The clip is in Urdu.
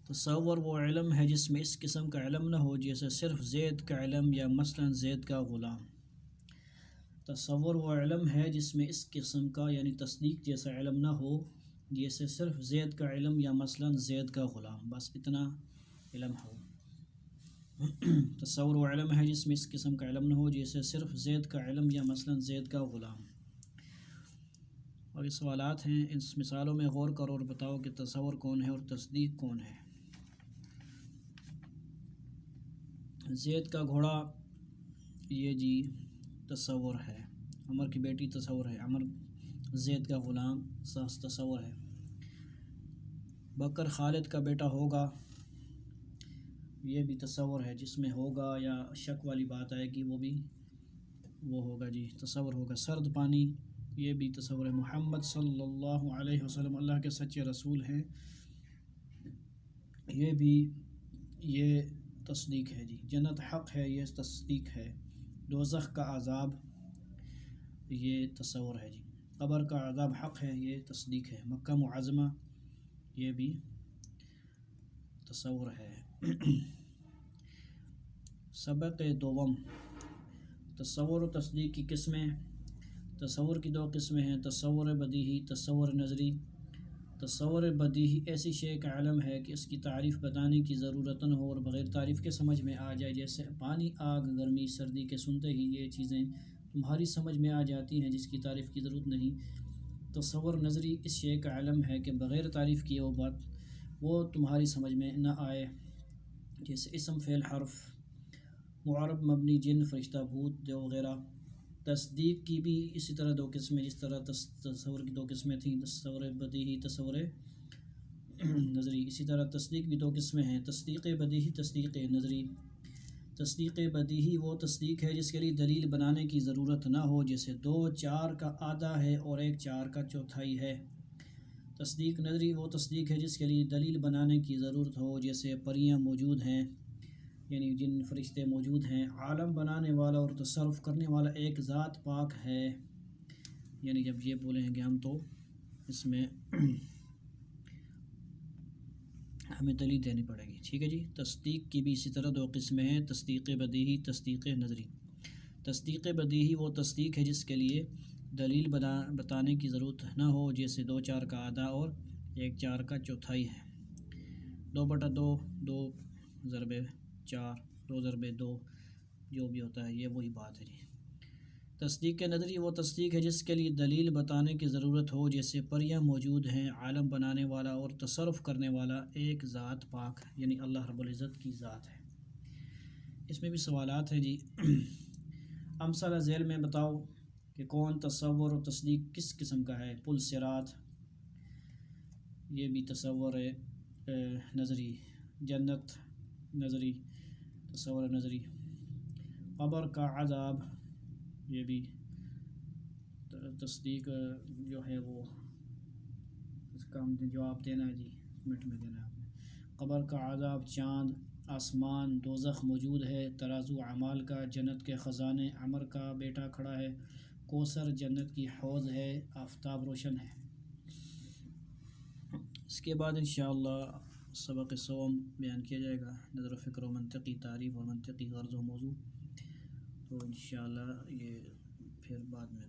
تصور وہ علم ہے جس میں اس قسم کا علم نہ ہو جیسے صرف زید کا علم یا مثلا زید کا غلام۔ تصور وہ علم ہے جس میں اس قسم کا یعنی تصدیق جیسا علم نہ ہو جیسے صرف زید کا علم یا مثلا زید کا غلام، بس اتنا علم ہو۔ تصور وہ علم ہے جس میں اس قسم کا علم نہ ہو جیسے صرف زید کا علم یا مثلا زید کا غلام۔ اور یہ سوالات ہیں، ان مثالوں میں غور کرو اور بتاؤ کہ تصور کون ہے اور تصدیق کون ہے۔ زید کا گھوڑا یہ جی تصور ہے، عمر کی بیٹی تصور ہے، عمر زید کا غلام تصور ہے۔ بکر خالد کا بیٹا ہوگا، یہ بھی تصور ہے، جس میں ہوگا یا شک والی بات آئے گی وہ بھی وہ ہوگا جی تصور ہوگا۔ سرد پانی یہ بھی تصور ہے۔ محمد صلی اللہ علیہ وسلم اللہ کے سچے رسول ہیں، یہ بھی یہ تصدیق ہے جی۔ جنت حق ہے، یہ تصدیق ہے۔ دوزخ کا عذاب یہ تصور ہے جی۔ قبر کا عذاب حق ہے، یہ تصدیق ہے۔ مکہ معظمہ یہ بھی تصور ہے۔ سبق دوم، تصور و تصدیق کی قسمیں۔ تصور کی دو قسمیں ہیں، تصور بدیہی، تصور نظری۔ تصور بدیہی ایسی شے کا علم ہے کہ اس کی تعریف بتانے کی ضرورت نہ ہو اور بغیر تعریف کے سمجھ میں آ جائے، جیسے پانی، آگ، گرمی، سردی کے سنتے ہی یہ چیزیں تمہاری سمجھ میں آ جاتی ہیں جس کی تعریف کی ضرورت نہیں۔ تصور نظری اس شے کا علم ہے کہ بغیر تعریف کیے وہ بات وہ تمہاری سمجھ میں نہ آئے، جیسے اسم، فعل، حرف، معرب، مبنی، جن، فرشتہ، بھوت وغیرہ۔ تصدیق کی بھی اسی طرح دو قسمیں، جس طرح تصور کی دو قسمیں تھیں، تصور بدیہی، تصور نظری، اسی طرح تصدیق بھی دو قسمیں ہیں، تصدیق بدیہی، تصدیق نظری۔ تصدیق بدیہی وہ تصدیق ہے جس کے لیے دلیل بنانے کی ضرورت نہ ہو، جیسے 2 4 کا آدھا ہے اور 1 4 کا چوتھائی ہے۔ تصدیق نظری وہ تصدیق ہے جس کے لیے دلیل بنانے کی ضرورت ہو، جیسے پریاں موجود ہیں، یعنی جن فرشتے موجود ہیں، عالم بنانے والا اور تصرف کرنے والا ایک ذات پاک ہے، یعنی جب یہ بولیں گے ہم تو اس میں ہمیں دلیل دینی پڑے گی، ٹھیک ہے جی۔ تصدیق کی بھی اسی طرح دو قسمیں ہیں، تصدیق بدیہی، تصدیق نظری۔ تصدیق بدیہی وہ تصدیق ہے جس کے لیے دلیل بتانے کی ضرورت نہ ہو، جیسے 2 4 کا آدھا اور 1 4 کا چوتھائی ہے۔ 2/2، 2 ضرب 4، 2 ضرب 2 جو بھی ہوتا ہے یہ وہی بات ہے جی۔ تصدیق نظری وہ تصدیق ہے جس کے لیے دلیل بتانے کی ضرورت ہو، جیسے پریاں موجود ہیں، عالم بنانے والا اور تصرف کرنے والا ایک ذات پاک یعنی اللہ رب العزت کی ذات ہے۔ اس میں بھی سوالات ہیں جی۔ امثلہ ذیل میں بتاؤ کہ کون تصور و تصدیق کس قسم کا ہے۔ پل صراط یہ بھی تصور نظری۔ جنت نظری، تصور نظری۔ قبر کا عذاب یہ بھی تصدیق جو ہے وہ اس کا ہم نے جواب دینا ہے جی، منٹ میں دینا ہے آپ نے۔ قبر کا عذاب، چاند، آسمان، دوزخ موجود ہے، ترازو اعمال کا، جنت کے خزانے، عمر کا بیٹا کھڑا ہے، کوثر جنت کی حوض ہے، آفتاب روشن ہے۔ اس کے بعد انشاءاللہ سبق سوم بیان کیا جائے گا، نظر و فکر و منطقی تعریف اور منطقی غرض و موضوع، تو انشاءاللہ یہ پھر بعد میں